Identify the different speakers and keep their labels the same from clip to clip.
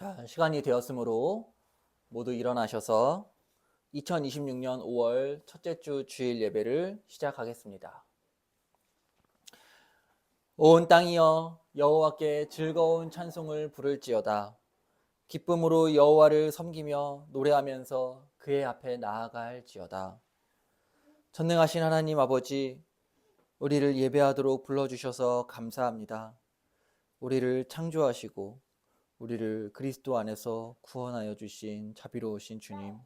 Speaker 1: 자, 시간이 되었으므로 모두 일어나셔서 2026년 5월 첫째 주 주일 예배를 시작하겠습니다. 온 땅이여 여호와께 즐거운 찬송을 부를지어다. 기쁨으로 여호와를 섬기며 노래하면서 그의 앞에 나아갈지어다. 전능하신 하나님 아버지, 우리를 예배하도록 불러주셔서 감사합니다. 우리를 창조하시고 우리를 그리스도 안에서 구원하여 주신 자비로우신 주님,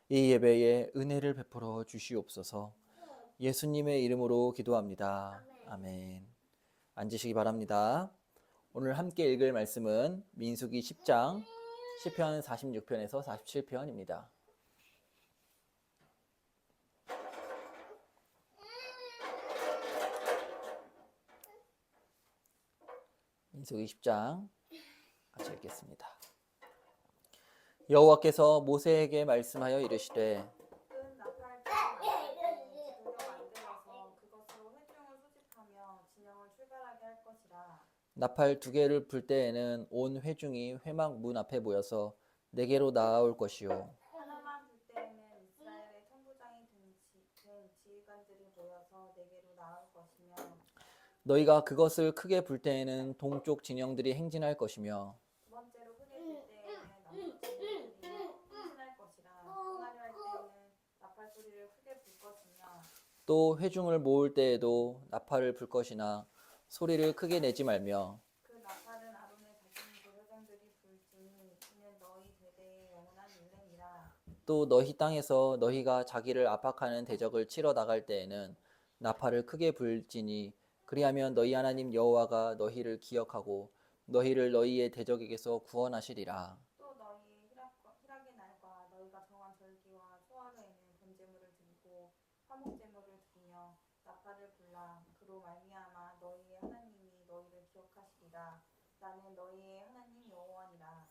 Speaker 1: 이 예배에 은혜를 베풀어 주시옵소서. 예수님의 이름으로 기도합니다. 아멘. 앉으시기 바랍니다. 오늘 함께 읽을 말씀은 민수기 10장 시편 46편에서 47편입니다. 민수기 10장 같이 읽겠습니다. 여호와께서 모세에게 말씀하여 이르시되 나팔 두 개를 불 때에는 온 회중이 회막 문 앞에 모여서 내게로 나아올 것이요
Speaker 2: 하나만 불 때에는 이스라엘의 천부장이 된 지휘관들이 모여서 내게로 나올 것이며
Speaker 1: 너희가 그것을 크게 불 때에는 동쪽 진영들이 행진할 것이며
Speaker 2: 두 번째로 크게 불 때에는 남쪽 진영들이 행진할 것이라 떠나려 할 때에는 나팔 소리를 크게 불 것이며
Speaker 1: 또 회중을 모을 때에도 나팔을 불 것이나 소리를 크게 내지 말며
Speaker 2: 그 나팔은 아론의 자손 제사장들이 불지니 이는 너희 대대의 영원한 율례니라.
Speaker 1: 또 너희 땅에서 너희가 자기를 압박하는 대적을 치러 나갈 때에는 나팔을 크게 불지니 그리하면 너희 하나님 여호와가 너희를 기억하고 너희를 너희의 대적에게서 구원하시리라.
Speaker 2: 또 너희 희락의 날과 너희가 정한 절기와 초하루에는 번제물을 드리고 화목제물을 드리며 나팔을 불라. 그로 말미암아 너희의 하나님이 너희를 기억하시리라. 나는 너희의 하나님 여호와니라.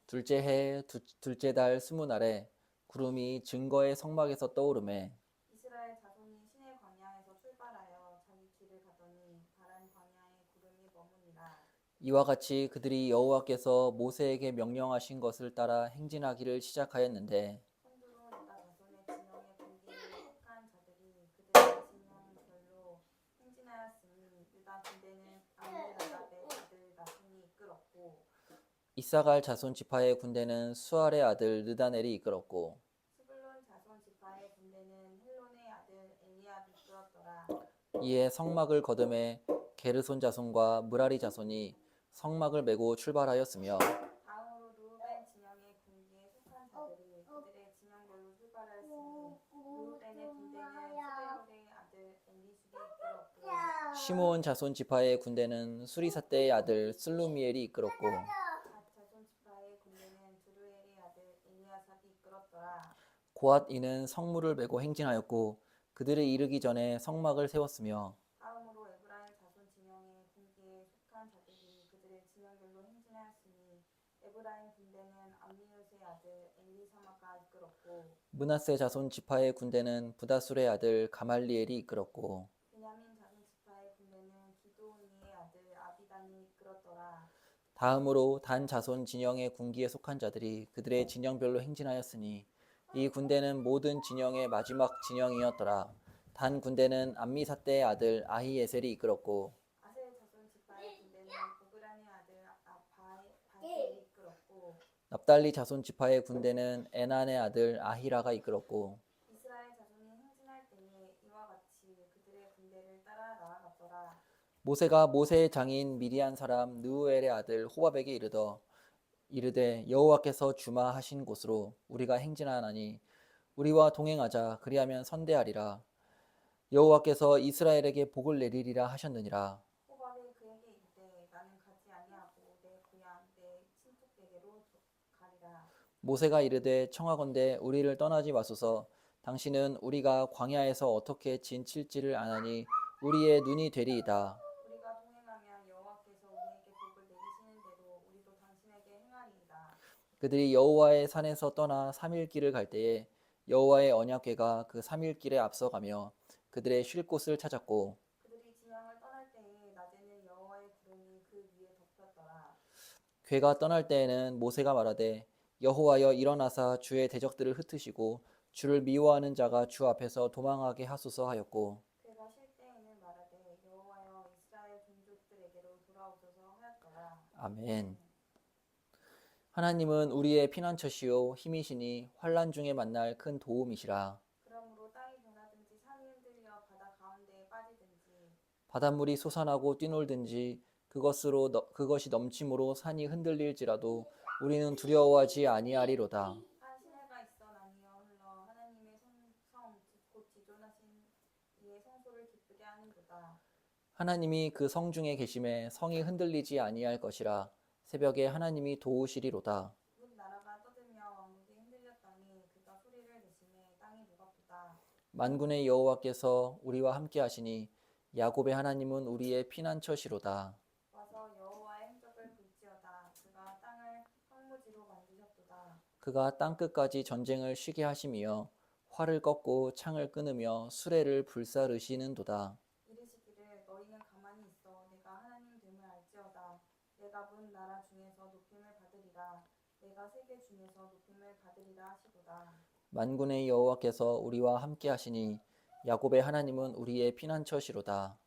Speaker 1: 둘째 해 둘째 달 20날에 구름이 증거의 성막에서 떠오르매
Speaker 2: 이스라엘 자손이 시내 광야에서 출발하여 자기 길을 가더니 바란 광야에 구름이 머무니라.
Speaker 1: 이와 같이 그들이 여호와께서 모세에게 명령하신 것을 따라 행진하기를 시작하였는데
Speaker 2: 선두로 유다 자손의 진영의 군기에 속한 자들이 그들의 진영별로 행진하였으니 유다 군대는 암미나답의 아들 나손이 이끌었고
Speaker 1: 이사갈 자손 지파의 군대는 수알의 아들 느다넬이 이끌었고
Speaker 2: 스불론 자손 지파의 군대는 헬론의 아들 엘리압이 이끌었더라.
Speaker 1: 이에 성막을 거름해 게르손 자손과 무라리 자손이 성막을 메고 출발하였으며
Speaker 2: 다음으로 르우벤 진영의 군기에 속한 자들이 그들의 진영별로 출발하였으니 르우벤의 군대는 스데울의 아들 엘리수게 이끌었고
Speaker 1: 시므온 자손 지파의 군대는 수리사떼의 아들 슬루미엘이 이끌었고
Speaker 2: 갓 자손 지파의 군대는 드루엘의 아들 엘리아삽이 이끌었더라.
Speaker 1: 고앗 이는 성물을 메고 행진하였고 그들이 이르기 전에 성막을 세웠으며
Speaker 2: 다음으로 에브라임 자손 진영의 군기에 속한 자들이 그들의 진영별로 행진하였으니 에브라임 군대는 암미우스의 아들 엘리사마가 이끌었고
Speaker 1: 므낫세 자손 지파의 군대는 부다술의 아들 가말리엘이 이끌었고
Speaker 2: 베냐민 자손 지파의 군대는 기드오니의 아들 아비단이 이끌었더라.
Speaker 1: 다음으로 단 자손 진영의 군기에 속한 자들이 그들의 진영별로 행진하였으니 이 군대는 모든 진영의 마지막 진영이었더라. 단 군대는 암미사떼의 아들 아히에셀이 이끌었고
Speaker 2: 아셀 자손 지파의 군대는 오그란의 아들 바셀이 이끌었고
Speaker 1: 납달리 자손 지파의 군대는 에난의 아들 아히라가 이끌었고
Speaker 2: 이스라엘 자손이 행진할 때에 이와 같이 그들의 군대를 따라 나아갔더라.
Speaker 1: 모세가 모세의 장인 미디안 사람 느우엘의 아들 호밥에게 이르되 여호와께서 주마하신 곳으로 우리가 행진하나니 우리와 동행하자. 그리하면 선대하리라. 여호와께서 이스라엘에게 복을 내리리라 하셨느니라.
Speaker 2: 호밥이 그에게 이르되 나는 가지 아니하고 내 고향 내 친척에게로 가리라.
Speaker 1: 모세가 이르되 청하건대 우리를 떠나지 마소서. 당신은 우리가 광야에서 어떻게 진칠지를 아나니 우리의 눈이 되리이다.
Speaker 2: 우리가 동행하면 여호와께서 우리에게 복을 내리시는 대로 우리도 당신에게 행하리이다.
Speaker 1: 그들이 여호와의 산에서 떠나 3일 길을 갈 때에 여호와의 언약궤가 그 3일 길에 앞서가며 그들의 쉴 곳을 찾았고
Speaker 2: 그들이 진영을 떠날 때에 낮에는 여호와의 구름이 그 위에 덮였더라.
Speaker 1: 괴가 떠날 때에는 모세가 말하되 여호와여 일어나사 주의 대적들을 흩으시고 주를 미워하는 자가 주 앞에서 도망하게 하소서 하였고
Speaker 2: 그가 쉴 때에는 말하되 여호와여 이스라엘 종족들에게로 돌아오소서 하였더라.
Speaker 1: 아멘. 하나님은 우리의 피난처시요 힘이시니 환난 중에 만날 큰 도움이시라.
Speaker 2: 그러므로 땅이 변하든지 산이 흔들려 바다 가운데에 빠지든지
Speaker 1: 바닷물이 솟아나고 뛰놀든지 그것이 넘침으로 산이 흔들릴지라도 우리는 두려워하지 아니하리로다.
Speaker 2: 한 시내가 있어 나뉘어 흘러 하나님의 곧 지존하신 이의 성소를 기쁘게 하는도다.
Speaker 1: 하나님이 그 성 중에 계심에 성이 흔들리지 아니할 것이라. 새벽에 하나님이 도우시리로다.
Speaker 2: 문 나라가 떠들며 왕국이 흔들렸더니 그가 소리를 내심에 땅이 노갑도다.
Speaker 1: 만군의 여호와께서 우리와 함께 하시니 야곱의 하나님은 우리의 피난처시로다.
Speaker 2: 와서 여호와의 행적을 볼지어다. 그가 땅을 황무지로 만드셨도다.
Speaker 1: 그가 땅끝까지 전쟁을 쉬게 하시며 활을 꺾고 창을 끊으며 수레를 불사르시는도다.
Speaker 2: 이르시기를 너희는 가만히 있어 내가 하나님 됨을 알지어다. 내가 문 나라 중에서 높임을 받으리라. 내가 세계 중에서 높임을 받으리라 하시도다.
Speaker 1: 만군의 여호와께서 우리와 함께 하시니 야곱의 하나님은 우리의 피난처시로다.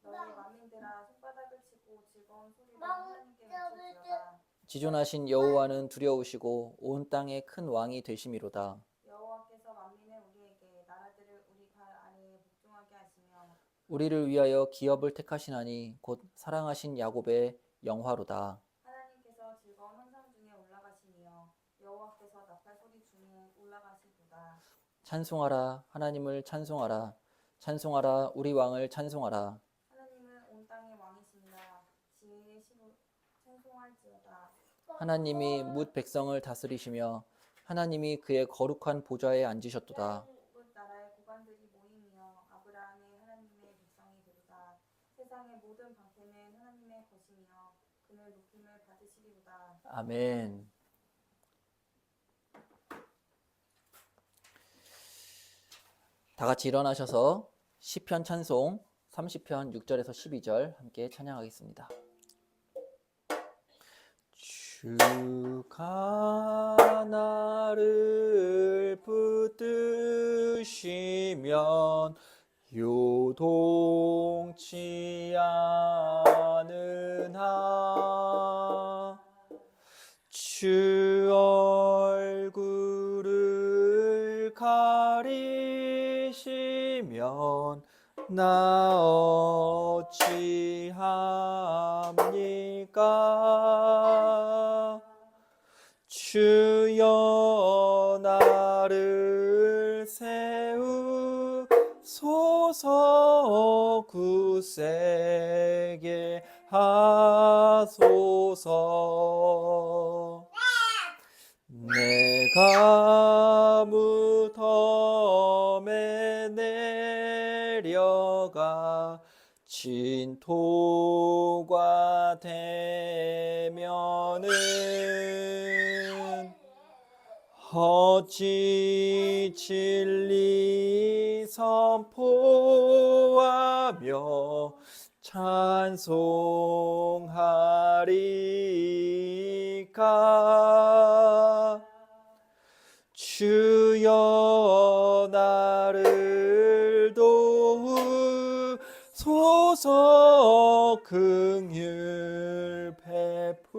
Speaker 2: 너희 만민들아 손바닥을 치고 즐거운 소리로 하나님께 외칠지어다.
Speaker 1: 지존하신 여호와는 두려우시고 온 땅의 큰 왕이 되심이로다.
Speaker 2: 여호와께서 만민을 우리에게 나라들을 우리 발 아래에 복종하게 하시며
Speaker 1: 우리를 위하여 기업을 택하시나니 곧 사랑하신 야곱의 영화로다.
Speaker 2: 하나님께서 즐거운 환상 중에 올라가시며 여호와께서 나팔 소리 중에 올라가시도다.
Speaker 1: 찬송하라 하나님을 찬송하라 찬송하라 우리 왕을 찬송하라.
Speaker 2: 하나님은 온 땅의 왕이시니라. 지혜의 시로 찬송할지어다.
Speaker 1: 하나님이 뭇 백성을 다스리시며 하나님이 그의 거룩한 보좌에 앉으셨도다.
Speaker 2: 뭇 나라의 고관들이 모이며 아브라함의 하나님의 백성이 되리다. 세상의 모든 방패는 하나님의 것이며 그는 높임을 받으시리로다.
Speaker 1: 아멘. 다 같이 일어나셔서 시편 찬송 30편 6절에서 12절 함께 찬양하겠습니다. 주가 나를 붙드시면 요동치 않으나 주 얼굴을 가리시면 나 어찌합니까? 주여 나를 세우소서 굳세게 하소서. 내가 무덤에 내려가 진토가 되면은 어찌 진리 선포하며 찬송하리까? 주여 나를 도우소서 긍휼 베푸소서.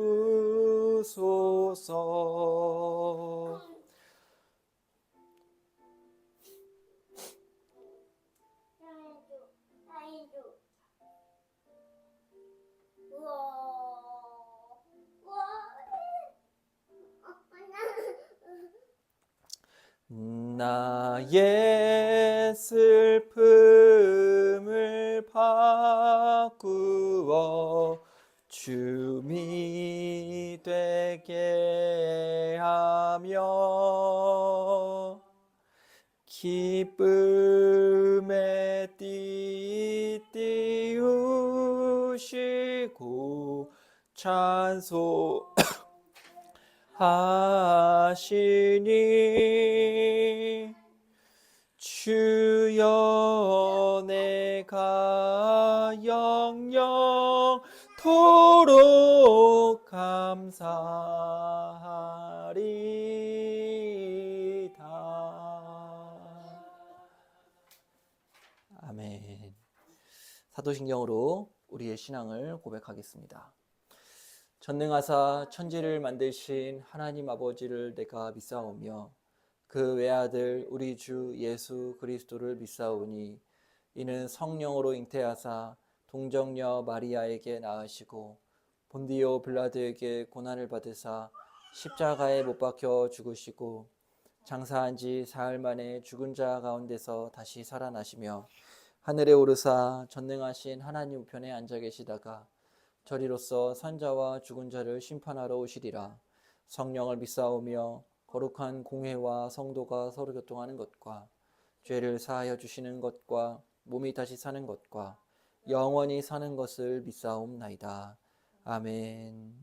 Speaker 1: 나의 슬픔을 바꾸어 춤이 되게 하며 기쁨에 띠띠우시고 찬송하시니 주여 내가 영영토록 감사하리이다. 아멘. 사도신경으로 우리의 신앙을 고백하겠습니다. 전능하사 천지를 만드신 하나님 아버지를 내가 믿사오며 그 외아들 우리 주 예수 그리스도를 믿사오니 이는 성령으로 잉태하사 동정녀 마리아에게 낳으시고 본디오 빌라도에게 고난을 받으사 십자가에 못 박혀 죽으시고 장사한 지 사흘 만에 죽은 자 가운데서 다시 살아나시며 하늘에 오르사 전능하신 하나님 우편에 앉아 계시다가 저리로서 산자와 죽은 자를 심판하러 오시리라. 성령을 믿사오며 거룩한 공회와 성도가 서로 교통하는 것과 죄를 사하여 주시는 것과 몸이 다시 사는 것과 영원히 사는 것을 믿사옵나이다. 아멘.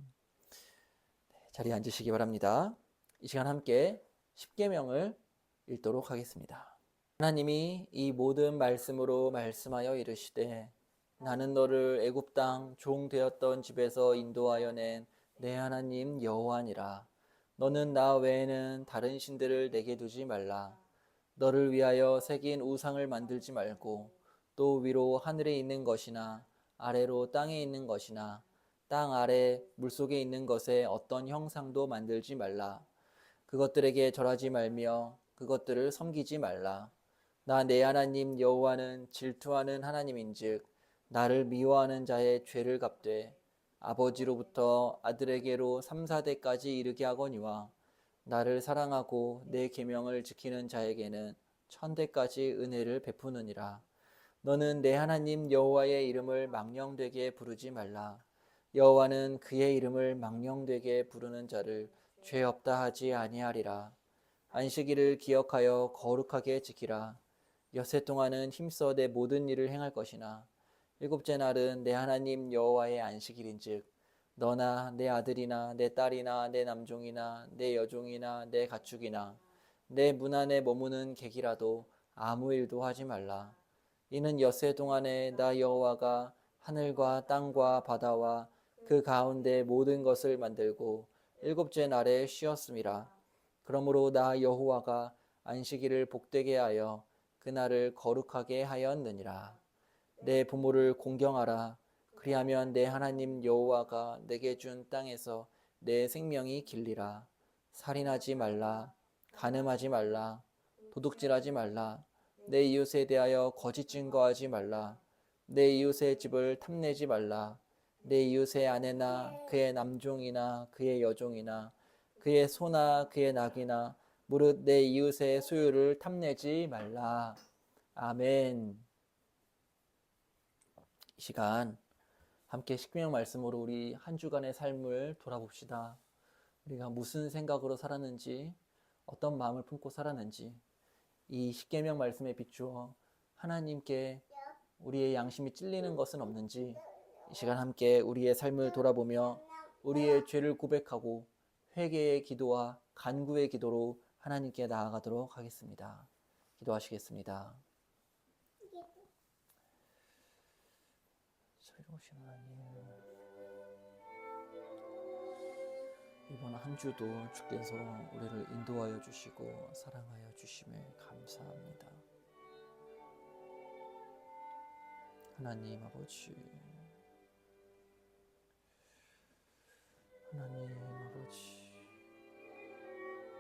Speaker 1: 자리에 앉으시기 바랍니다. 이 시간 함께 십계명을 읽도록 하겠습니다. 하나님이 이 모든 말씀으로 말씀하여 이르시되 나는 너를 애굽 땅 종 되었던 집에서 인도하여 낸 내 하나님 여호와니라. 너는 나 외에는 다른 신들을 내게 두지 말라. 너를 위하여 새긴 우상을 만들지 말고 또 위로 하늘에 있는 것이나 아래로 땅에 있는 것이나 땅 아래 물속에 있는 것에 어떤 형상도 만들지 말라. 그것들에게 절하지 말며 그것들을 섬기지 말라. 나 내 하나님 여호와는 질투하는 하나님인즉 나를 미워하는 자의 죄를 갚되 아버지로부터 아들에게로 3, 4대까지 이르게 하거니와 나를 사랑하고 내 계명을 지키는 자에게는 1000대까지 은혜를 베푸느니라. 너는 내 하나님 여호와의 이름을 망령되게 부르지 말라. 여호와는 그의 이름을 망령되게 부르는 자를 죄 없다 하지 아니하리라. 안식일을 기억하여 거룩하게 지키라. 엿새 동안은 힘써 내 모든 일을 행할 것이나 일곱째 날은 내 하나님 여호와의 안식일인즉 너나 내 아들이나 내 딸이나 내 남종이나 내 여종이나 내 가축이나 내 문 안에 머무는 객이라도 아무 일도 하지 말라. 이는 엿새 동안에 나 여호와가 하늘과 땅과 바다와 그 가운데 모든 것을 만들고 일곱째 날에 쉬었음이라. 그러므로 나 여호와가 안식일을 복되게 하여 그날을 거룩하게 하였느니라. 내 부모를 공경하라. 그리하면 내 하나님 여호와가 내게 준 땅에서 내 생명이 길리라. 살인하지 말라. 간음하지 말라. 도둑질하지 말라. 내 이웃에 대하여 거짓 증거하지 말라. 내 이웃의 집을 탐내지 말라. 내 이웃의 아내나 그의 남종이나 그의 여종이나 그의 소나 그의 낙이나 무릇 내 이웃의 소유를 탐내지 말라. 아멘. 이 시간 함께 십계명 말씀으로 우리 한 주간의 삶을 돌아봅시다. 우리가 무슨 생각으로 살았는지, 어떤 마음을 품고 살았는지 이 십계명 말씀에 비추어 하나님께 우리의 양심이 찔리는 것은 없는지 이 시간 함께 우리의 삶을 돌아보며 우리의 죄를 고백하고 회개의 기도와 간구의 기도로 하나님께 나아가도록 하겠습니다. 기도하시겠습니다. 자유로우신 하나님, 이번 한 주도 주께서 우리를 인도하여 주시고 사랑하여 주심에 감사합니다. 하나님 아버지, 하나님 아버지,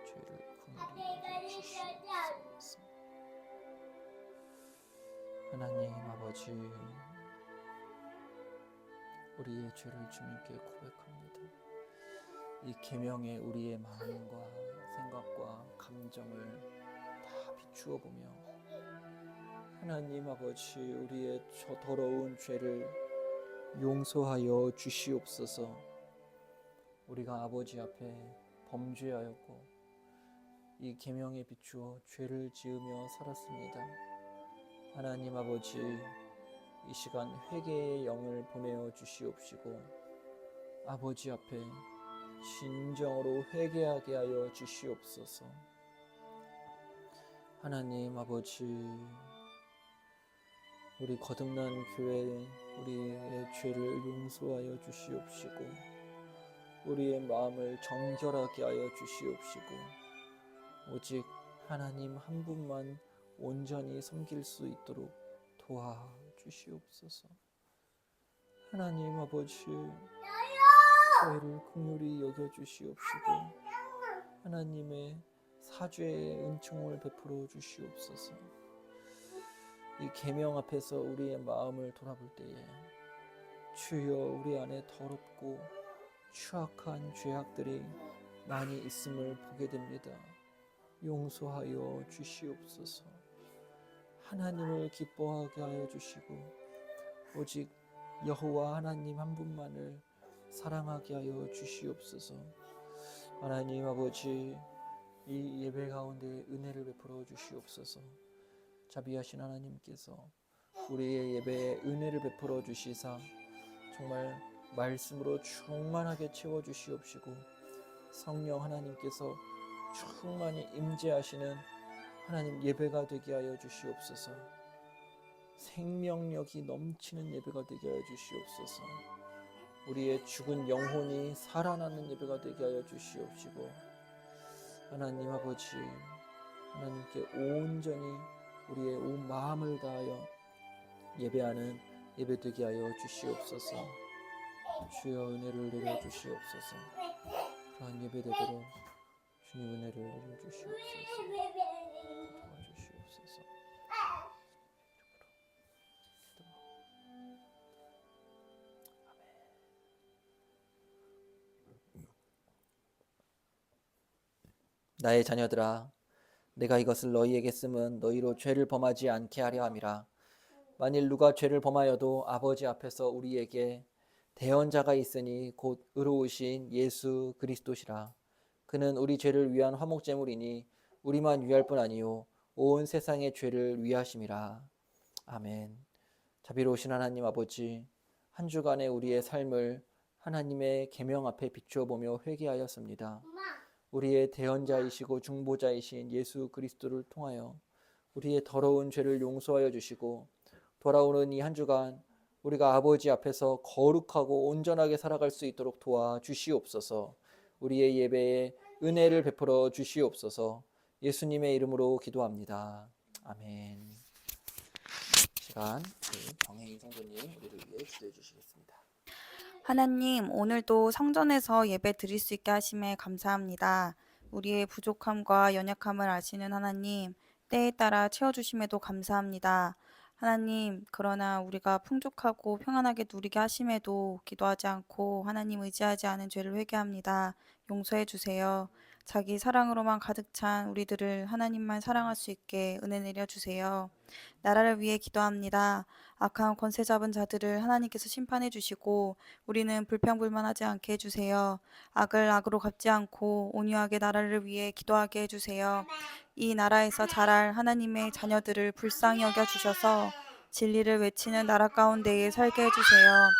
Speaker 1: 죄를 긍휼히 여기시옵소서. 하나님 아버지, 우리의 죄를 주님께 고백합니다. 이 계명에 우리의 마음과 생각과 감정을 다 비추어 보며 하나님 아버지, 우리의 저 더러운 죄를 용서하여 주시옵소서. 우리가 아버지 앞에 범죄하였고 이 계명에 비추어 죄를 지으며 살았습니다. 하나님 아버지, 이 시간 회개의 영을 보내어 주시옵시고 아버지 앞에 진정으로 회개하게 하여 주시옵소서. 하나님 아버지, 우리 거듭난 교회에 우리의 죄를 용서하여 주시옵시고 우리의 마음을 정결하게 하여 주시옵시고 오직 하나님 한 분만 온전히 섬길 수 있도록 도와주시옵소서. 하나님 아버지, 저희를 긍휼히 여겨주시옵시고 하나님의 사죄의 은총을 베풀어 주시옵소서. 이 계명 앞에서 우리의 마음을 돌아볼 때에 주여 우리 안에 더럽고 추악한 죄악들이 많이 있음을 보게 됩니다. 용서하여 주시옵소서. 하나님을 기뻐하게 하여 주시고 오직 여호와 하나님 한 분만을 사랑하게 하여 주시옵소서. 하나님 아버지, 이 예배 가운데 은혜를 베풀어 주시옵소서. 자비하신 하나님께서 우리의 예배에 은혜를 베풀어 주시사 정말 말씀으로 충만하게 채워 주시옵시고 성령 하나님께서 충만히 임재하시는 하나님 예배가 되게 하여 주시옵소서. 생명력이 넘치는 예배가 되게 하여 주시옵소서. 우리의 죽은 영혼이 살아나는 예배가 되게 하여 주시옵시고 하나님 아버지, 하나님께 온전히 우리의 온 마음을 다하여 예배하는 예배 되게 하여 주시옵소서. 주여 은혜를 내려 주시옵소서. 그러한 예배 되도록 주님 은혜를 내려 주시옵소서. 도와주시옵소서. 나의 자녀들아, 내가 이것을 너희에게 쓰면 너희로 죄를 범하지 않게 하려 함이라. 만일 누가 죄를 범하여도 아버지 앞에서 우리에게 대언자가 있으니 곧 의로우신 예수 그리스도시라. 그는 우리 죄를 위한 화목제물이니 우리만 위할 뿐 아니요 온 세상의 죄를 위하심이라. 아멘. 자비로우신 하나님 아버지, 한 주간의 우리의 삶을 하나님의 계명 앞에 비추어 보며 회개하였습니다. 우리의 대언자이시고 중보자이신 예수 그리스도를 통하여 우리의 더러운 죄를 용서하여 주시고 돌아오는 이 한 주간 우리가 아버지 앞에서 거룩하고 온전하게 살아갈 수 있도록 도와주시옵소서. 우리의 예배에 은혜를 베풀어 주시옵소서. 예수님의 이름으로 기도합니다. 아멘. 시간 정혜인 성도님 우리를 위해 기도해 주시겠습니다.
Speaker 2: 하나님, 오늘도 성전에서 예배 드릴 수 있게 하심에 감사합니다. 우리의 부족함과 연약함을 아시는 하나님, 때에 따라 채워주심에도 감사합니다. 하나님, 그러나 우리가 풍족하고 평안하게 누리게 하심에도 기도하지 않고 하나님 의지하지 않은 죄를 회개합니다. 용서해 주세요. 자기 사랑으로만 가득 찬 우리들을 하나님만 사랑할 수 있게 은혜 내려주세요. 나라를 위해 기도합니다. 악한 권세 잡은 자들을 하나님께서 심판해 주시고 우리는 불평불만하지 않게 해주세요. 악을 악으로 갚지 않고 온유하게 나라를 위해 기도하게 해주세요. 이 나라에서 자랄 하나님의 자녀들을 불쌍히 여겨주셔서 진리를 외치는 나라 가운데에 살게 해주세요.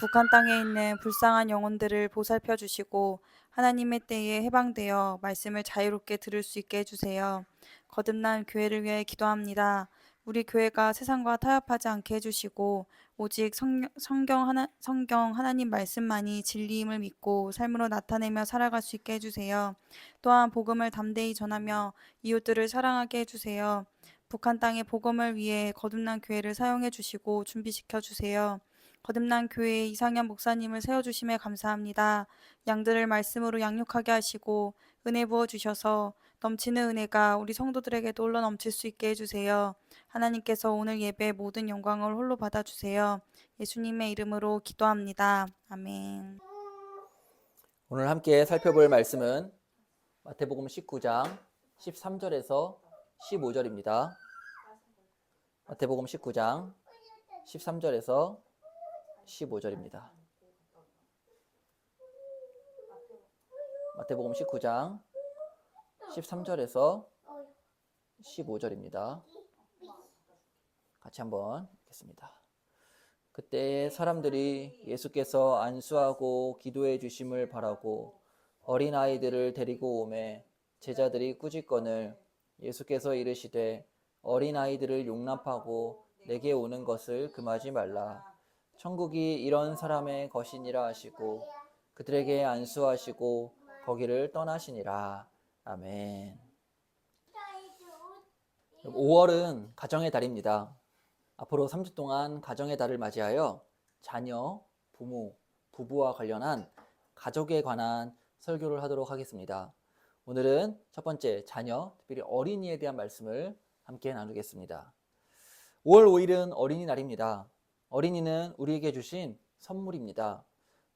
Speaker 2: 북한 땅에 있는 불쌍한 영혼들을 보살펴 주시고 하나님의 때에 해방되어 말씀을 자유롭게 들을 수 있게 해주세요. 거듭난 교회를 위해 기도합니다. 우리 교회가 세상과 타협하지 않게 해주시고 오직 성경 하나님 말씀만이 진리임을 믿고 삶으로 나타내며 살아갈 수 있게 해주세요. 또한 복음을 담대히 전하며 이웃들을 사랑하게 해주세요. 북한 땅의 복음을 위해 거듭난 교회를 사용해 주시고 준비시켜 주세요. 거듭난 교회의 이상현 목사님을 세워주심에 감사합니다. 양들을 말씀으로 양육하게 하시고 은혜 부어주셔서 넘치는 은혜가 우리 성도들에게도 흘러 넘칠 수 있게 해주세요. 하나님께서 오늘 예배의 모든 영광을 홀로 받아주세요. 예수님의 이름으로 기도합니다. 아멘.
Speaker 1: 오늘 함께 살펴볼 말씀은 마태복음 19장 13절에서 15절입니다. 마태복음 19장 13절에서 15절입니다. 마태복음 19장 13절에서 15절입니다. 같이 한번 읽겠습니다. 그때 사람들이 예수께서 안수하고 기도해 주심을 바라고 어린아이들을 데리고 오매 제자들이 꾸짖거늘 예수께서 이르시되 어린아이들을 용납하고 내게 오는 것을 금하지 말라. 천국이 이런 사람의 것이니라 하시고 그들에게 안수하시고 거기를 떠나시니라. 아멘. 5월은 가정의 달입니다. 앞으로 3주 동안 가정의 달을 맞이하여 자녀, 부모, 부부와 관련한 가족에 관한 설교를 하도록 하겠습니다. 오늘은 첫 번째 자녀, 특별히 어린이에 대한 말씀을 함께 나누겠습니다. 5월 5일은 어린이날입니다. 어린이는 우리에게 주신 선물입니다.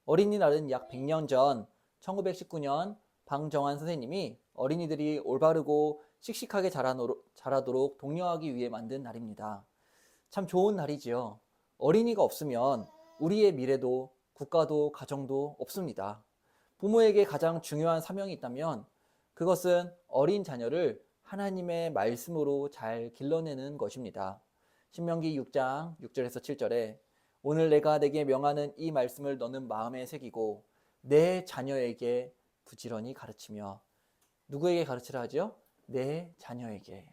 Speaker 1: 어린이날은 약 100년 전 1919년 방정환 선생님이 어린이들이 올바르고 씩씩하게 자라도록 독려하기 위해 만든 날입니다. 참 좋은 날이지요. 어린이가 없으면 우리의 미래도 국가도 가정도 없습니다. 부모에게 가장 중요한 사명이 있다면 그것은 어린 자녀를 하나님의 말씀으로 잘 길러내는 것입니다. 신명기 6장 6절에서 7절에 오늘 내가 내게 명하는 이 말씀을 너는 마음에 새기고 내 자녀에게 부지런히 가르치며. 누구에게 가르치라 하죠? 내 자녀에게.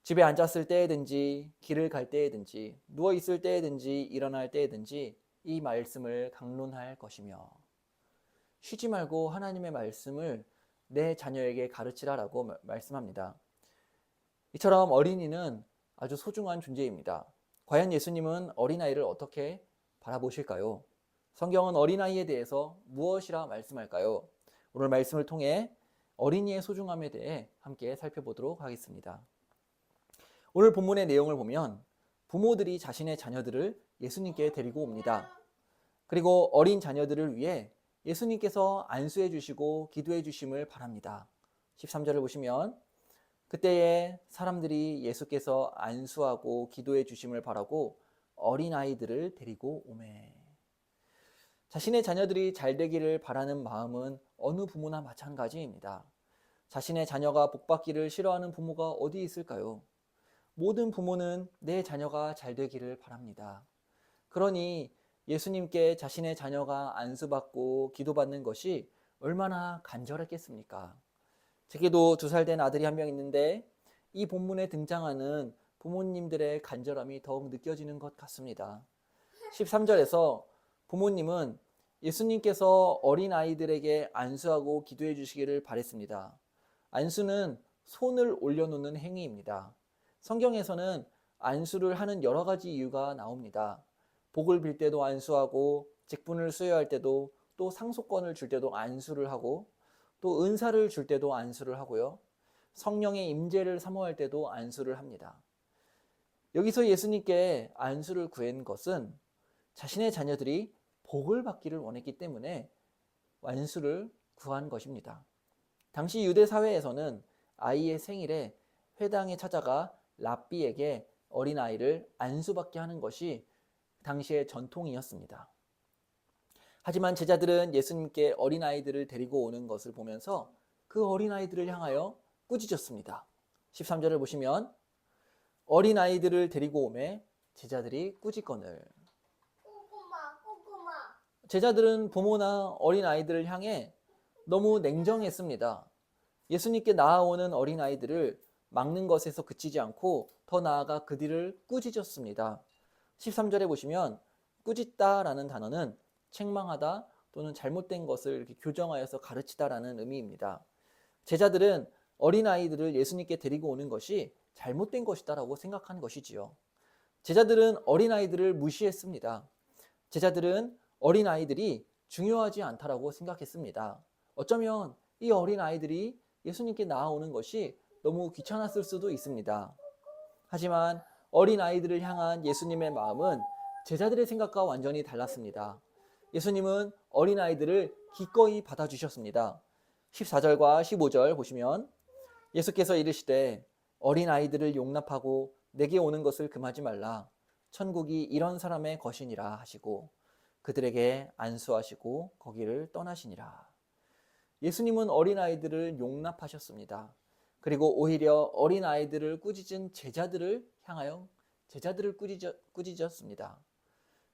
Speaker 1: 집에 앉았을 때든지 길을 갈 때든지 누워 있을 때든지 일어날 때든지 이 말씀을 강론할 것이며. 쉬지 말고 하나님의 말씀을 내 자녀에게 가르치라라고 말씀합니다. 이처럼 어린이는 아주 소중한 존재입니다. 과연 예수님은 어린아이를 어떻게 바라보실까요? 성경은 어린아이에 대해서 무엇이라 말씀할까요? 오늘 말씀을 통해 어린이의 소중함에 대해 함께 살펴보도록 하겠습니다. 오늘 본문의 내용을 보면 부모들이 자신의 자녀들을 예수님께 데리고 옵니다. 그리고 어린 자녀들을 위해 예수님께서 안수해 주시고 기도해 주심을 바랍니다. 13절을 보시면 그때에 사람들이 예수께서 안수하고 기도해 주심을 바라고 어린아이들을 데리고 오매. 자신의 자녀들이 잘 되기를 바라는 마음은 어느 부모나 마찬가지입니다. 자신의 자녀가 복받기를 싫어하는 부모가 어디 있을까요? 모든 부모는 내 자녀가 잘 되기를 바랍니다. 그러니 예수님께 자신의 자녀가 안수받고 기도받는 것이 얼마나 간절했겠습니까? 제게도 2살 된 아들이 한 명 있는데 이 본문에 등장하는 부모님들의 간절함이 더욱 느껴지는 것 같습니다. 13절에서 부모님은 예수님께서 어린아이들에게 안수하고 기도해 주시기를 바랬습니다. 안수는 손을 올려놓는 행위입니다. 성경에서는 안수를 하는 여러 가지 이유가 나옵니다. 복을 빌 때도 안수하고 직분을 수여할 때도 또 상속권을 줄 때도 안수를 하고 또 은사를 줄 때도 안수를 하고요. 성령의 임재를 사모할 때도 안수를 합니다. 여기서 예수님께 안수를 구한 것은 자신의 자녀들이 복을 받기를 원했기 때문에 안수를 구한 것입니다. 당시 유대 사회에서는 아이의 생일에 회당에 찾아가 랍비에게 어린아이를 안수받게 하는 것이 당시의 전통이었습니다. 하지만 제자들은 예수님께 어린아이들을 데리고 오는 것을 보면서 그 어린아이들을 향하여 꾸짖었습니다. 13절을 보시면 어린아이들을 데리고 오매 제자들이 꾸짖거늘. 제자들은 부모나 어린아이들을 향해 너무 냉정했습니다. 예수님께 나아오는 어린아이들을 막는 것에서 그치지 않고 더 나아가 그들을 꾸짖었습니다. 13절에 보시면 꾸짖다라는 단어는 책망하다 또는 잘못된 것을 이렇게 교정하여서 가르치다라는 의미입니다. 제자들은 어린아이들을 예수님께 데리고 오는 것이 잘못된 것이다라고 생각한 것이지요. 제자들은 어린아이들을 무시했습니다. 제자들은 어린아이들이 중요하지 않다라고 생각했습니다. 어쩌면 이 어린아이들이 예수님께 나아오는 것이 너무 귀찮았을 수도 있습니다. 하지만 어린아이들을 향한 예수님의 마음은 제자들의 생각과 완전히 달랐습니다. 예수님은 어린아이들을 기꺼이 받아주셨습니다. 14절과 15절 보시면 예수께서 이르시되 어린아이들을 용납하고 내게 오는 것을 금하지 말라. 천국이 이런 사람의 것이니라 하시고 그들에게 안수하시고 거기를 떠나시니라. 예수님은 어린아이들을 용납하셨습니다. 그리고 오히려 어린아이들을 꾸짖은 제자들을 향하여 제자들을 꾸짖었습니다.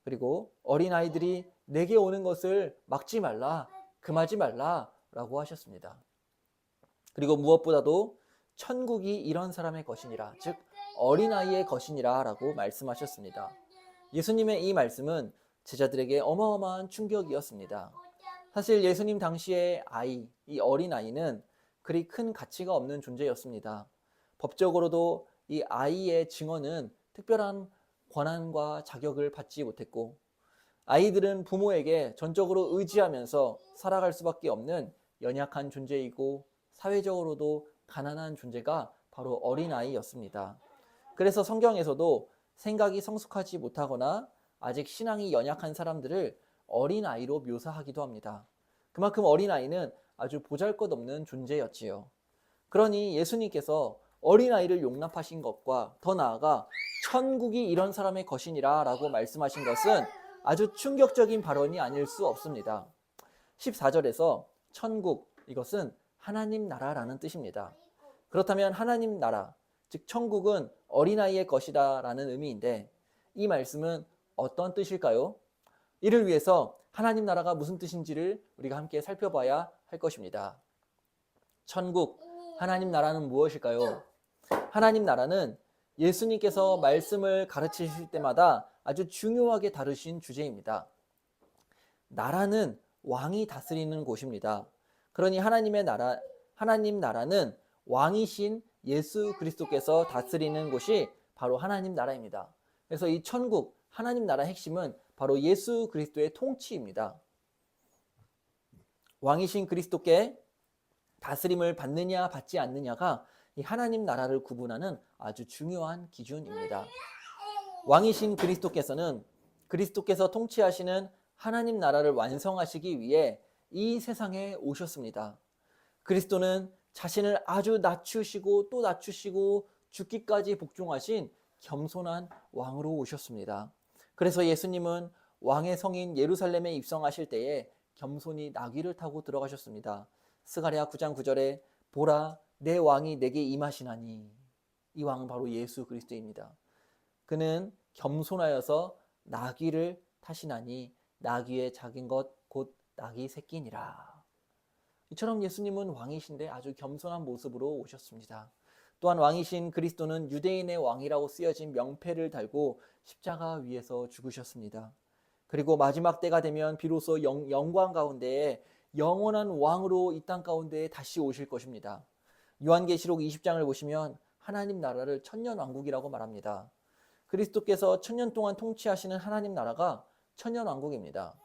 Speaker 1: 그리고 어린아이들이 내게 오는 것을 막지 말라, 금하지 말라 라고 하셨습니다. 그리고 무엇보다도 천국이 이런 사람의 것이니라, 즉 어린아이의 것이니라 라고 말씀하셨습니다. 예수님의 이 말씀은 제자들에게 어마어마한 충격이었습니다. 사실 예수님 당시의 아이, 이 어린아이는 그리 큰 가치가 없는 존재였습니다. 법적으로도 이 아이의 증언은 특별한 권한과 자격을 받지 못했고, 아이들은 부모에게 전적으로 의지하면서 살아갈 수밖에 없는 연약한 존재이고, 사회적으로도 가난한 존재가 바로 어린아이였습니다. 그래서 성경에서도 생각이 성숙하지 못하거나 아직 신앙이 연약한 사람들을 어린아이로 묘사하기도 합니다. 그만큼 어린아이는 아주 보잘것없는 존재였지요. 그러니 예수님께서 어린아이를 용납하신 것과 더 나아가 천국이 이런 사람의 것이니라 라고 말씀하신 것은 아주 충격적인 발언이 아닐 수 없습니다. 14절에서 천국, 이것은 하나님 나라라는 뜻입니다. 그렇다면 하나님 나라, 즉 천국은 어린아이의 것이다 라는 의미인데, 이 말씀은 어떤 뜻일까요? 이를 위해서 하나님 나라가 무슨 뜻인지를 우리가 함께 살펴봐야 할 것입니다. 천국, 하나님 나라는 무엇일까요? 하나님 나라는 예수님께서 말씀을 가르치실 때마다 아주 중요하게 다루신 주제입니다. 나라는 왕이 다스리는 곳입니다. 그러니 하나님 나라는 왕이신 예수 그리스도께서 다스리는 곳이 바로 하나님 나라입니다. 그래서 이 천국, 하나님 나라의 핵심은 바로 예수 그리스도의 통치입니다. 왕이신 그리스도께 다스림을 받느냐 받지 않느냐가 이 하나님 나라를 구분하는 아주 중요한 기준입니다. 왕이신 그리스도께서 통치하시는 하나님 나라를 완성하시기 위해 이 세상에 오셨습니다. 그리스도는 자신을 아주 낮추시고 또 낮추시고 죽기까지 복종하신 겸손한 왕으로 오셨습니다. 그래서 예수님은 왕의 성인 예루살렘에 입성하실 때에 겸손히 나귀를 타고 들어가셨습니다. 스가랴 9장 9절에 보라 내 왕이 내게 임하시나니, 이 왕은 바로 예수 그리스도입니다. 그는 겸손하여서 나귀를 타시나니 나귀의 작은 것 곧 나귀 새끼니라. 이처럼 예수님은 왕이신데 아주 겸손한 모습으로 오셨습니다. 또한 왕이신 그리스도는 유대인의 왕이라고 쓰여진 명패를 달고 십자가 위에서 죽으셨습니다. 그리고 마지막 때가 되면 비로소 영광 가운데에 영원한 왕으로 이 땅 가운데에 다시 오실 것입니다. 요한계시록 20장을 보시면 하나님 나라를 천년왕국이라고 말합니다. 그리스도께서 천년 동안 통치하시는 하나님 나라가 천년왕국입니다.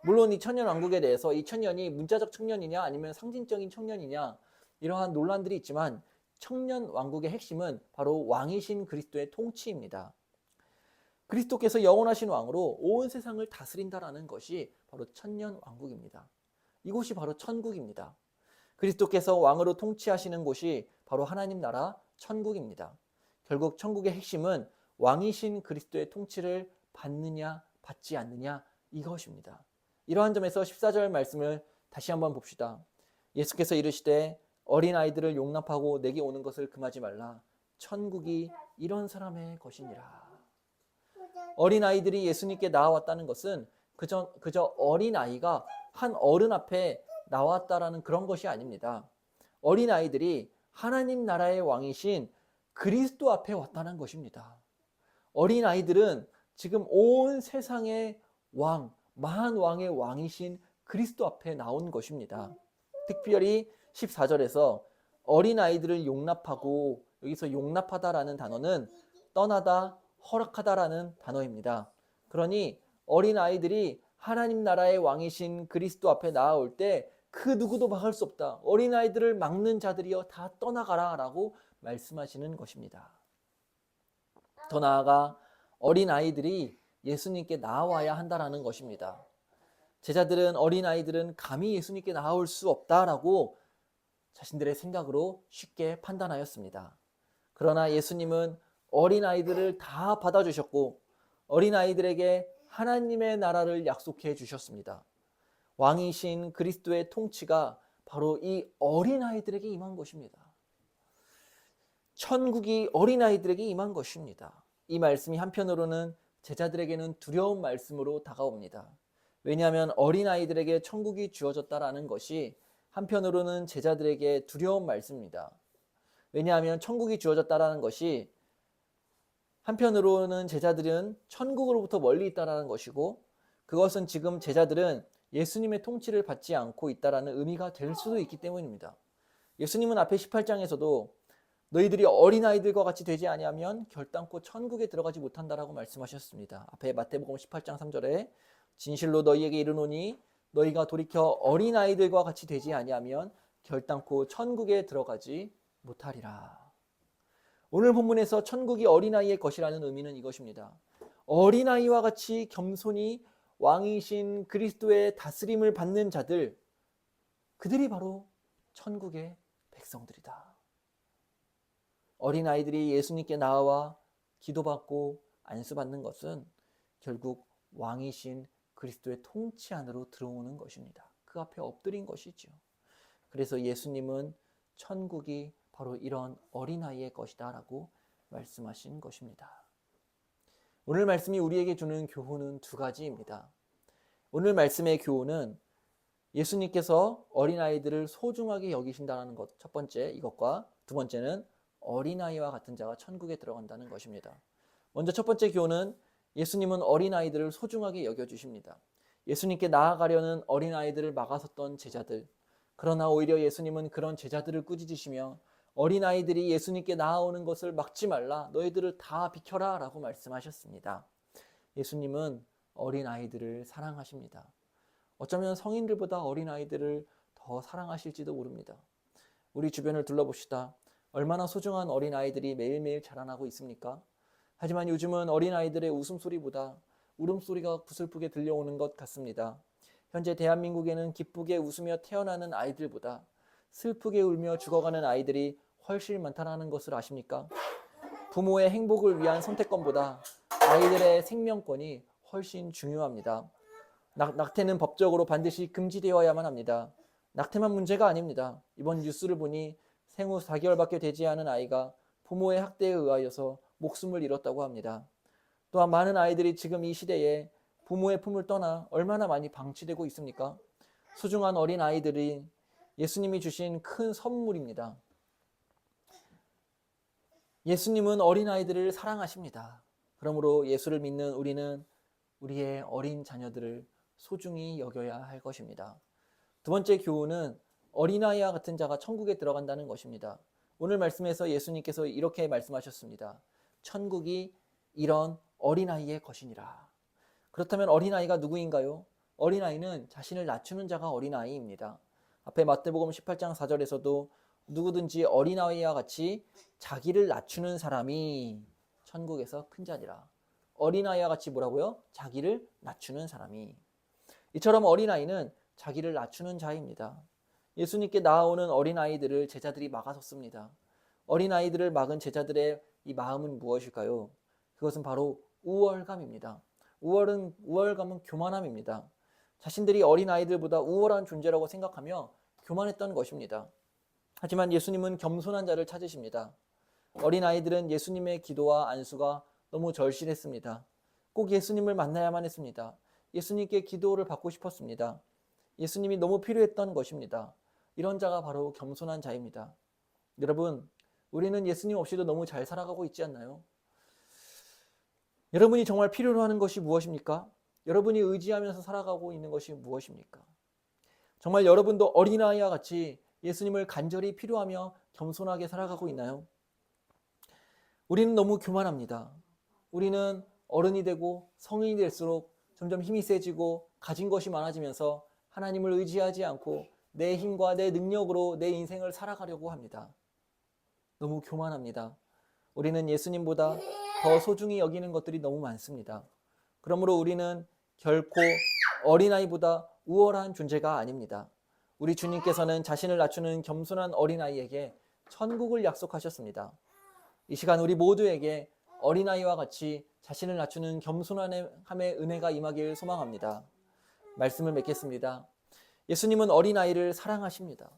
Speaker 1: 물론 이 천년왕국에 대해서 이 천년이 문자적 천년이냐 아니면 상징적인 천년이냐 이러한 논란들이 있지만 천년왕국의 핵심은 바로 왕이신 그리스도의 통치입니다. 그리스도께서 영원하신 왕으로 온 세상을 다스린다라는 것이 바로 천년왕국입니다. 이곳이 바로 천국입니다. 그리스도께서 왕으로 통치하시는 곳이 바로 하나님 나라 천국입니다. 결국 천국의 핵심은 왕이신 그리스도의 통치를 받느냐 받지 않느냐 이것입니다. 이러한 점에서 14절 말씀을 다시 한번 봅시다. 예수께서 이르시되 어린아이들을 용납하고 내게 오는 것을 금하지 말라. 천국이 이런 사람의 것이니라. 어린아이들이 예수님께 나아왔다는 것은 그저 어린아이가 한 어른 앞에 나왔다라는 그런 것이 아닙니다. 어린아이들이 하나님 나라의 왕이신 그리스도 앞에 왔다는 것입니다. 어린아이들은 지금 온 세상의 왕, 만한 왕의 왕이신 그리스도 앞에 나온 것입니다. 특별히 14절에서 어린아이들을 용납하고, 여기서 용납하다라는 단어는 떠나다, 허락하다라는 단어입니다. 그러니 어린아이들이 하나님 나라의 왕이신 그리스도 앞에 나아올 때 그 누구도 막을 수 없다. 어린아이들을 막는 자들이여 다 떠나가라 라고 말씀하시는 것입니다. 더 나아가 어린아이들이 예수님께 나아와야 한다라는 것입니다. 어린아이들은 감히 예수님께 나아올 수 없다라고 자신들의 생각으로 쉽게 판단하였습니다. 그러나 예수님은 어린아이들을 다 받아주셨고 어린아이들에게 하나님의 나라를 약속해 주셨습니다. 왕이신 그리스도의 통치가 바로 이 어린아이들에게 임한 것입니다. 천국이 어린아이들에게 임한 것입니다. 이 말씀이 한편으로는 제자들에게는 두려운 말씀으로 다가옵니다. 왜냐하면 어린아이들에게 천국이 주어졌다라는 것이 한편으로는 제자들에게 두려운 말씀입니다. 왜냐하면 천국이 주어졌다라는 것이 한편으로는 제자들은 천국으로부터 멀리 있다라는 것이고, 그것은 지금 제자들은 예수님의 통치를 받지 않고 있다라는 의미가 될 수도 있기 때문입니다. 예수님은 앞에 18장에서도 너희들이 어린아이들과 같이 되지 아니하면 결단코 천국에 들어가지 못한다라고 말씀하셨습니다. 앞에 마태복음 18장 3절에 진실로 너희에게 이르노니 너희가 돌이켜 어린아이들과 같이 되지 아니하면 결단코 천국에 들어가지 못하리라. 오늘 본문에서 천국이 어린아이의 것이라는 의미는 이것입니다. 어린아이와 같이 겸손히 왕이신 그리스도의 다스림을 받는 자들, 그들이 바로 천국의 백성들이다. 어린아이들이 예수님께 나와 기도받고 안수받는 것은 결국 왕이신 그리스도의 통치 안으로 들어오는 것입니다. 그 앞에 엎드린 것이죠. 그래서 예수님은 천국이 바로 이런 어린아이의 것이다 라고 말씀하신 것입니다. 오늘 말씀이 우리에게 주는 교훈은 두 가지입니다. 오늘 말씀의 교훈은 예수님께서 어린아이들을 소중하게 여기신다는 것, 첫 번째 이것과 두 번째는 어린아이와 같은 자가 천국에 들어간다는 것입니다. 먼저 첫 번째 교훈은 예수님은 어린아이들을 소중하게 여겨주십니다. 예수님께 나아가려는 어린아이들을 막아섰던 제자들, 그러나 오히려 예수님은 그런 제자들을 꾸짖으시며 어린아이들이 예수님께 나아오는 것을 막지 말라, 너희들을 다 비켜라 라고 말씀하셨습니다. 예수님은 어린아이들을 사랑하십니다. 어쩌면 성인들보다 어린아이들을 더 사랑하실지도 모릅니다. 우리 주변을 둘러봅시다. 얼마나 소중한 어린아이들이 매일매일 자라나고 있습니까? 하지만 요즘은 어린아이들의 웃음소리보다 울음소리가 구슬프게 들려오는 것 같습니다. 현재 대한민국에는 기쁘게 웃으며 태어나는 아이들보다 슬프게 울며 죽어가는 아이들이 훨씬 많다는 것을 아십니까? 부모의 행복을 위한 선택권보다 아이들의 생명권이 훨씬 중요합니다. 낙태는 법적으로 반드시 금지되어야만 합니다. 낙태만 문제가 아닙니다. 이번 뉴스를 보니 생후 4개월밖에 되지 않은 아이가 부모의 학대에 의하여서 목숨을 잃었다고 합니다. 또한 많은 아이들이 지금 이 시대에 부모의 품을 떠나 얼마나 많이 방치되고 있습니까? 소중한 어린 아이들이 예수님이 주신 큰 선물입니다. 예수님은 어린 아이들을 사랑하십니다. 그러므로 예수를 믿는 우리는 우리의 어린 자녀들을 소중히 여겨야 할 것입니다. 두 번째 교훈은 어린아이와 같은 자가 천국에 들어간다는 것입니다. 오늘 말씀에서 예수님께서 이렇게 말씀하셨습니다. 천국이 이런 어린아이의 것이니라. 그렇다면 어린아이가 누구인가요? 어린아이는 자신을 낮추는 자가 어린아이입니다. 앞에 마태복음 18장 4절에서도 누구든지 어린아이와 같이 자기를 낮추는 사람이 천국에서 큰 자니라. 어린아이와 같이 뭐라고요? 자기를 낮추는 사람이. 이처럼 어린아이는 자기를 낮추는 자입니다. 예수님께 나아오는 어린아이들을 제자들이 막아섰습니다. 어린아이들을 막은 제자들의 이 마음은 무엇일까요? 그것은 바로 우월감입니다. 우월감은 교만함입니다. 자신들이 어린아이들보다 우월한 존재라고 생각하며 교만했던 것입니다. 하지만 예수님은 겸손한 자를 찾으십니다. 어린아이들은 예수님의 기도와 안수가 너무 절실했습니다. 꼭 예수님을 만나야만 했습니다. 예수님께 기도를 받고 싶었습니다. 예수님이 너무 필요했던 것입니다. 이런 자가 바로 겸손한 자입니다. 여러분, 우리는 예수님 없이도 너무 잘 살아가고 있지 않나요? 여러분이 정말 필요로 하는 것이 무엇입니까? 여러분이 의지하면서 살아가고 있는 것이 무엇입니까? 정말 여러분도 어린아이와 같이 예수님을 간절히 필요하며 겸손하게 살아가고 있나요? 우리는 너무 교만합니다. 우리는 어른이 되고 성인이 될수록 점점 힘이 세지고 가진 것이 많아지면서 하나님을 의지하지 않고 내 힘과 내 능력으로 내 인생을 살아가려고 합니다. 너무 교만합니다. 우리는 예수님보다 더 소중히 여기는 것들이 너무 많습니다. 그러므로 우리는 결코 어린아이보다 우월한 존재가 아닙니다. 우리 주님께서는 자신을 낮추는 겸손한 어린아이에게 천국을 약속하셨습니다. 이 시간 우리 모두에게 어린아이와 같이 자신을 낮추는 겸손함의 은혜가 임하길 소망합니다. 말씀을 맺겠습니다. 예수님은 어린아이를 사랑하십니다.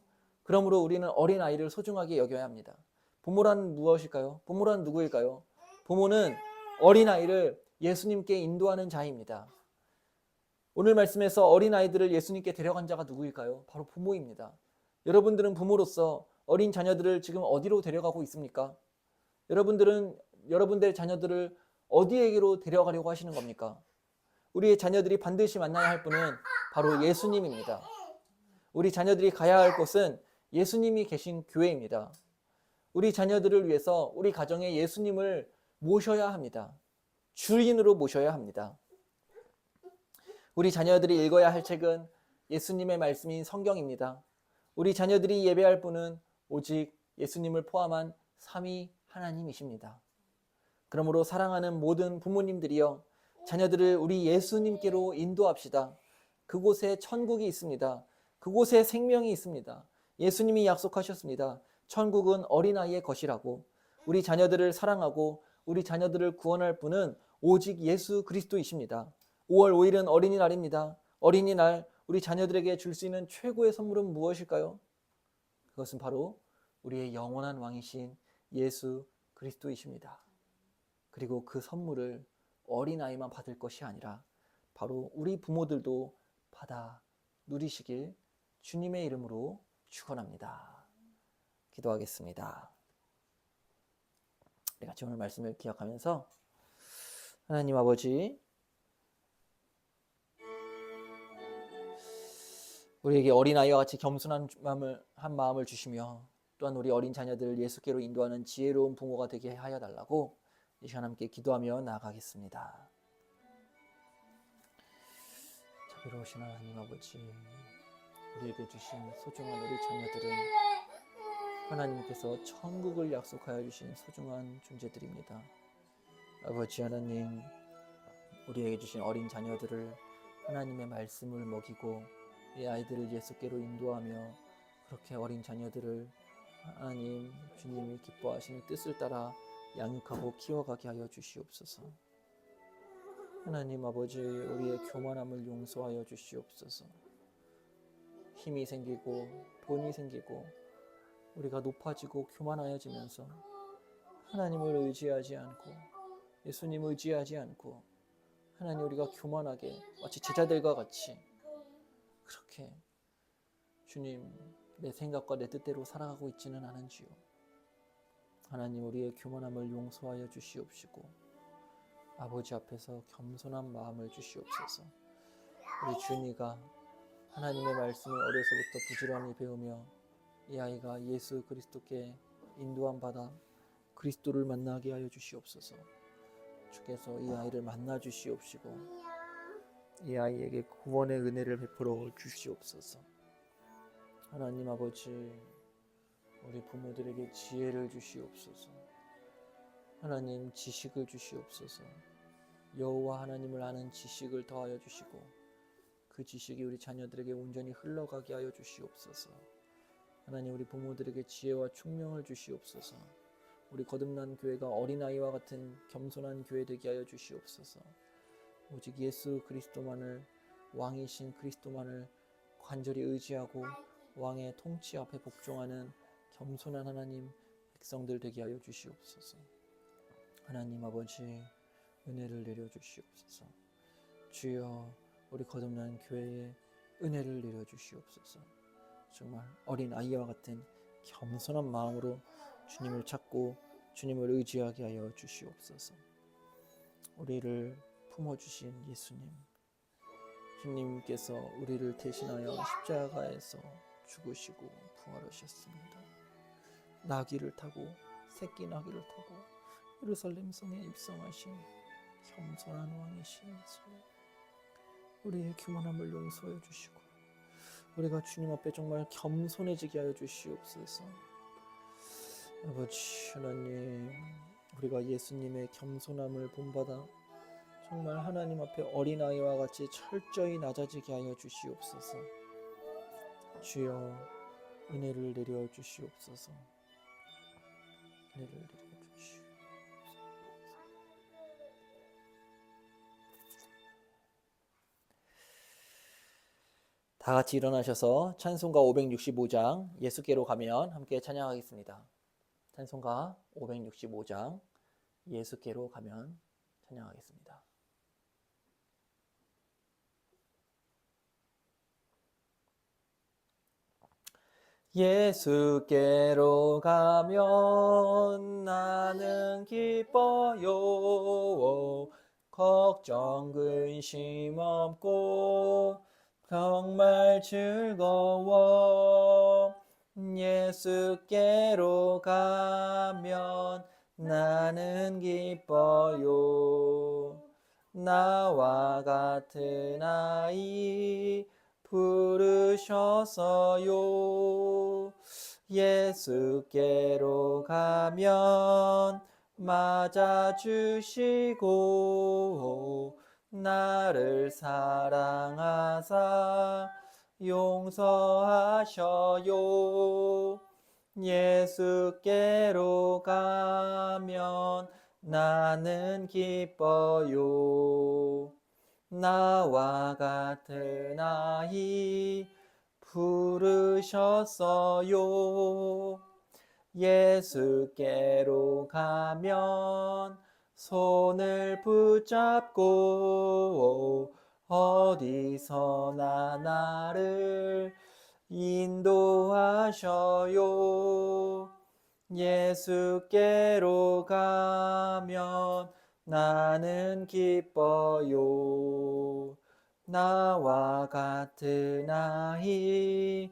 Speaker 1: 그러므로 우리는 어린아이를 소중하게 여겨야 합니다. 부모란 무엇일까요? 부모란 누구일까요? 부모는 어린아이를 예수님께 인도하는 자입니다. 오늘 말씀에서 어린아이들을 예수님께 데려간 자가 누구일까요? 바로 부모입니다. 여러분들은 부모로서 어린 자녀들을 지금 어디로 데려가고 있습니까? 여러분들은 여러분들의 자녀들을 어디에게로 데려가려고 하시는 겁니까? 우리의 자녀들이 반드시 만나야 할 분은 바로 예수님입니다. 우리 자녀들이 가야 할 곳은 예수님이 계신 교회입니다. 우리 자녀들을 위해서 우리 가정에 예수님을 모셔야 합니다. 주인으로 모셔야 합니다. 우리 자녀들이 읽어야 할 책은 예수님의 말씀인 성경입니다. 우리 자녀들이 예배할 분은 오직 예수님을 포함한 삼위 하나님이십니다. 그러므로 사랑하는 모든 부모님들이여, 자녀들을 우리 예수님께로 인도합시다. 그곳에 천국이 있습니다. 그곳에 생명이 있습니다. 예수님이 약속하셨습니다. 천국은 어린아이의 것이라고. 우리 자녀들을 사랑하고 우리 자녀들을 구원할 분은 오직 예수 그리스도이십니다. 5월 5일은 어린이날입니다. 어린이날 우리 자녀들에게 줄 수 있는 최고의 선물은 무엇일까요? 그것은 바로 우리의 영원한 왕이신 예수 그리스도이십니다. 그리고 그 선물을 어린아이만 받을 것이 아니라 바로 우리 부모들도 받아 누리시길 주님의 이름으로 축원합니다. 기도하겠습니다. 우리 같이 오늘 말씀을 기억하면서, 하나님 아버지, 우리에게 어린아이와 같이 겸손한 마음을 주시며, 또한 우리 어린 자녀들을 예수께로 인도하는 지혜로운 부모가 되게 하여 달라고 이 시간 함께 기도하며 나아가겠습니다. 자비로우신 하나님 아버지, 우리에게 주신 소중한 우리 자녀들은 하나님께서 천국을 약속하여 주신 소중한 존재들입니다. 아버지 하나님, 우리에게 주신 어린 자녀들을 하나님의 말씀을 먹이고 이 아이들을 예수께로 인도하며, 그렇게 어린 자녀들을 하나님 주님이 기뻐하시는 뜻을 따라 양육하고 키워가게 하여 주시옵소서. 하나님 아버지, 우리의 교만함을 용서하여 주시옵소서. 힘이 생기고 돈이 생기고 우리가 높아지고 교만하여지면서 하나님을 의지하지 않고 예수님을 의지하지 않고 하나님, 우리가 교만하게 마치 제자들과 같이 그렇게 주님, 내 생각과 내 뜻대로 살아가고 있지는 않은지요. 하나님, 우리의 교만함을 용서하여 주시옵시고 아버지 앞에서 겸손한 마음을 주시옵소서. 우리 준이가 하나님의 말씀을 어려서부터 부지런히 배우며 이 아이가 예수 그리스도께 인도함 받아 그리스도를 만나게 하여 주시옵소서. 주께서 이 아이를 만나 주시옵시고 이 아이에게 구원의 은혜를 베풀어 주시옵소서. 하나님 아버지, 우리 부모들에게 지혜를 주시옵소서. 하나님, 지식을 주시옵소서. 여호와 하나님을 아는 지식을 더하여 주시고 그 지식이 우리 자녀들에게 온전히 흘러가게 하여 주시옵소서. 하나님, 우리 부모들에게 지혜와 총명을 주시옵소서. 우리 거듭난 교회가 어린아이와 같은 겸손한 교회 되게 하여 주시옵소서. 오직 예수 그리스도만을, 왕이신 그리스도만을 간절히 의지하고 왕의 통치 앞에 복종하는 겸손한 하나님 백성들 되게 하여 주시옵소서. 하나님 아버지, 은혜를 내려 주시옵소서. 주여, 우리 거듭난 교회에 은혜를 내려 주시옵소서. 정말 어린 아이와 같은 겸손한 마음으로 주님을 찾고 주님을 의지하게 하여 주시옵소서. 우리를 품어주신 예수님, 주님께서 우리를 대신하여 십자가에서 죽으시고 부활하셨습니다. 나귀를 타고, 새끼 나귀를 타고 예루살렘 성에 입성하신 겸손한 왕이신 예수, 우리의 교만함을 용서해 주시고 우리가 주님 앞에 정말 겸손해지게 하여 주시옵소서. 아버지 하나님, 우리가 예수님의 겸손함을 본받아 정말 하나님 앞에 어린아이와 같이 철저히 낮아지게 하여 주시옵소서. 주여, 은혜를 내려 주시옵소서. 은혜를 내려 주시옵소서. 다 같이 일어나셔서 찬송가 565장 예수께로 가면 함께 찬양하겠습니다. 찬송가 565장 예수께로 가면 찬양하겠습니다. 예수께로 가면 나는 기뻐요. 걱정 근심 없고 정말 즐거워. 예수께로 가면 나는 기뻐요. 나와 같은 아이 부르셨어요. 예수께로 가면 맞아주시고 나를 사랑하사 용서하셔요. 예수께로 가면 나는 기뻐요. 나와 같은 아이 부르셨어요. 예수께로 가면 손을 붙잡고 어디서나 나를 인도하셔요. 예수께로 가면 나는 기뻐요. 나와 같은 아이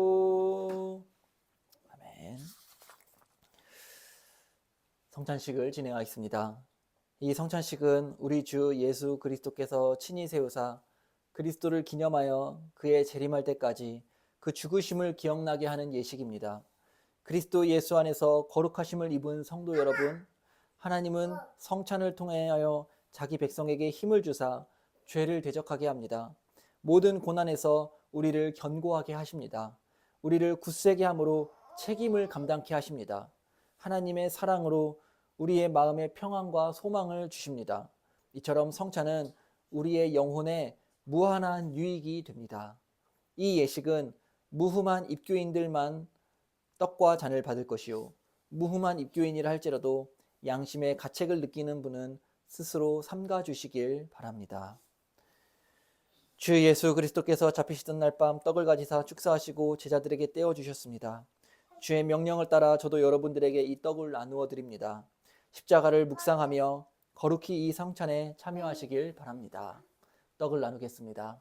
Speaker 1: 부르셨어요. 아멘. 성찬식을 진행하겠습니다. 이 성찬식은 우리 주 예수 그리스도께서 친히 세우사 그리스도를 기념하여 그의 재림할 때까지 그 죽으심을 기억나게 하는 예식입니다. 그리스도 예수 안에서 거룩하심을 입은 성도 여러분, 하나님은 성찬을 통하여 자기 백성에게 힘을 주사 죄를 대적하게 합니다. 모든 고난에서 우리를 견고하게 하십니다. 우리를 굳세게 함으로 책임을 감당케 하십니다. 하나님의 사랑으로 우리의 마음에 평안과 소망을 주십니다. 이처럼 성찬은 우리의 영혼에 무한한 유익이 됩니다. 이 예식은 무흠한 입교인들만 떡과 잔을 받을 것이요 무흠한 입교인이라 할지라도 양심의 가책을 느끼는 분은 스스로 삼가 주시길 바랍니다. 주 예수 그리스도께서 잡히시던 날 밤 떡을 가지사 축사하시고 제자들에게 떼어 주셨습니다. 주의 명령을 따라 저도 여러분들에게 이 떡을 나누어 드립니다. 십자가를 묵상하며 거룩히 이 성찬에 참여하시길 바랍니다. 떡을 나누겠습니다.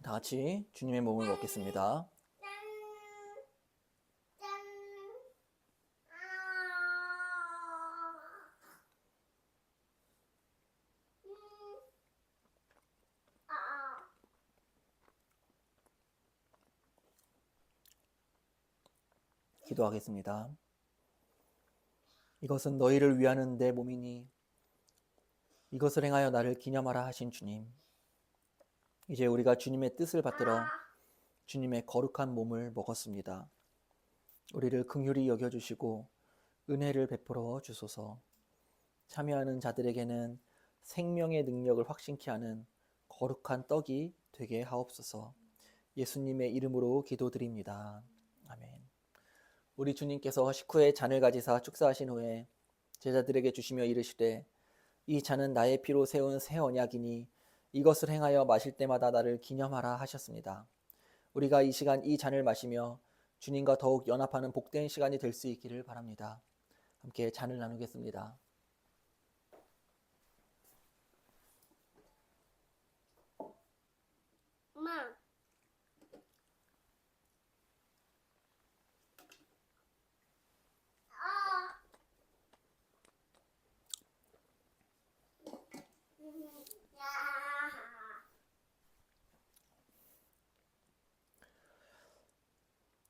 Speaker 1: 다 같이 주님의 몸을 먹겠습니다. 기도하겠습니다. 이것은 너희를 위하는 내 몸이니 이것을 행하여 나를 기념하라 하신 주님. 이제 우리가 주님의 뜻을 받들어 주님의 거룩한 몸을 먹었습니다. 우리를 긍휼히 여겨주시고 은혜를 베풀어 주소서. 참여하는 자들에게는 생명의 능력을 확신케 하는 거룩한 떡이 되게 하옵소서. 예수님의 이름으로 기도드립니다. 아멘. 우리 주님께서 식후에 잔을 가지사 축사하신 후에 제자들에게 주시며 이르시되 이 잔은 나의 피로 세운 새 언약이니 이것을 행하여 마실 때마다 나를 기념하라 하셨습니다. 우리가 이 시간 이 잔을 마시며 주님과 더욱 연합하는 복된 시간이 될 수 있기를 바랍니다. 함께 잔을 나누겠습니다.
Speaker 3: 엄마.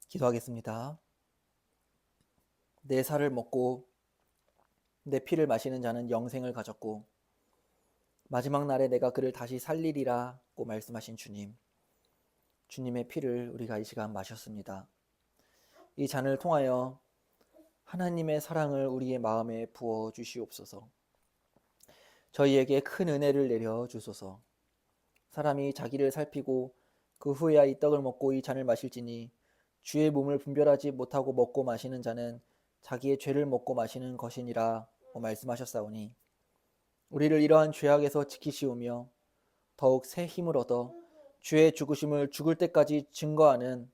Speaker 1: 기도하겠습니다. 내 살을 먹고 내 피를 마시는 자는 영생을 가졌고 마지막 날에 내가 그를 다시 살리리라고 말씀하신 주님. 주님의 피를 우리가 이 시간 마셨습니다. 이 잔을 통하여 하나님의 사랑을 우리의 마음에 부어 주시옵소서. 저희에게 큰 은혜를 내려 주소서. 사람이 자기를 살피고 그 후에야 이 떡을 먹고 이 잔을 마실지니 주의 몸을 분별하지 못하고 먹고 마시는 자는 자기의 죄를 먹고 마시는 것이니라 말씀하셨사오니 우리를 이러한 죄악에서 지키시오며 더욱 새 힘을 얻어 주의 죽으심을 죽을 때까지 증거하는,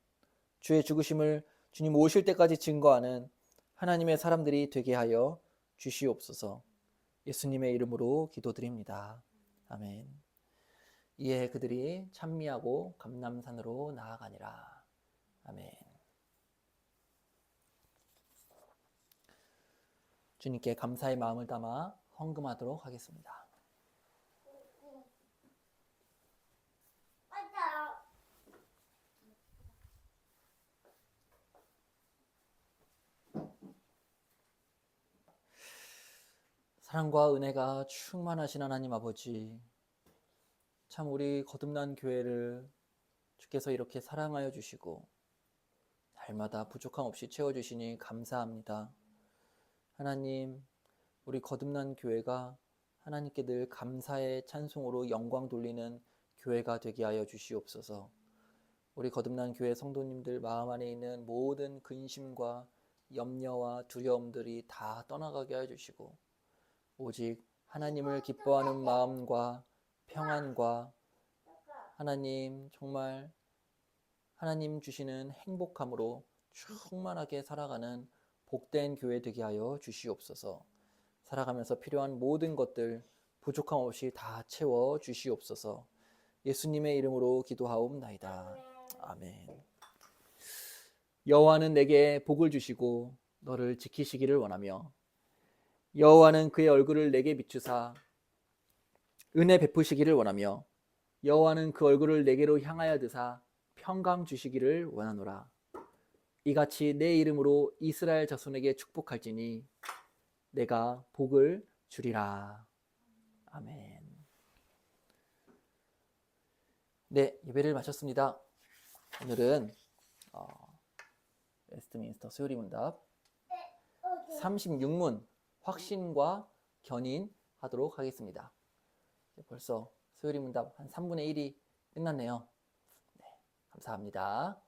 Speaker 1: 주의 죽으심을 주님 오실 때까지 증거하는 하나님의 사람들이 되게 하여 주시옵소서. 예수님의 이름으로 기도드립니다. 아멘. 이에 그들이 찬미하고 감람산으로 나아가니라. 아멘. 주님께 감사의 마음을 담아 헌금하도록 하겠습니다. 사랑과 은혜가 충만하신 하나님 아버지, 참 우리 거듭난 교회를 주께서 이렇게 사랑하여 주시고 날마다 부족함 없이 채워주시니 감사합니다. 하나님, 우리 거듭난 교회가 하나님께 늘 감사의 찬송으로 영광 돌리는 교회가 되게 하여 주시옵소서. 우리 거듭난 교회 성도님들 마음 안에 있는 모든 근심과 염려와 두려움들이 다 떠나가게 하여 주시고 오직 하나님을 기뻐하는 마음과 평안과 하나님 정말 하나님 주시는 행복함으로 충만하게 살아가는 복된 교회 되게 하여 주시옵소서. 살아가면서 필요한 모든 것들 부족함 없이 다 채워 주시옵소서. 예수님의 이름으로 기도하옵나이다. 아멘. 여호와는 내게 복을 주시고 너를 지키시기를 원하며 여호와는 그의 얼굴을 내게 비추사 은혜 베푸시기를 원하며 여호와는 그 얼굴을 내게로 향하여 드사 평강 주시기를 원하노라. 이같이 내 이름으로 이스라엘 자손에게 축복할지니 내가 복을 주리라. 아멘. 네, 예배를 마쳤습니다. 오늘은 웨스트민스터 수요리문답 36문 확신과 견인 하도록 하겠습니다. 벌써 수요리문답 한 3분의 1이 끝났네요. 네, 감사합니다.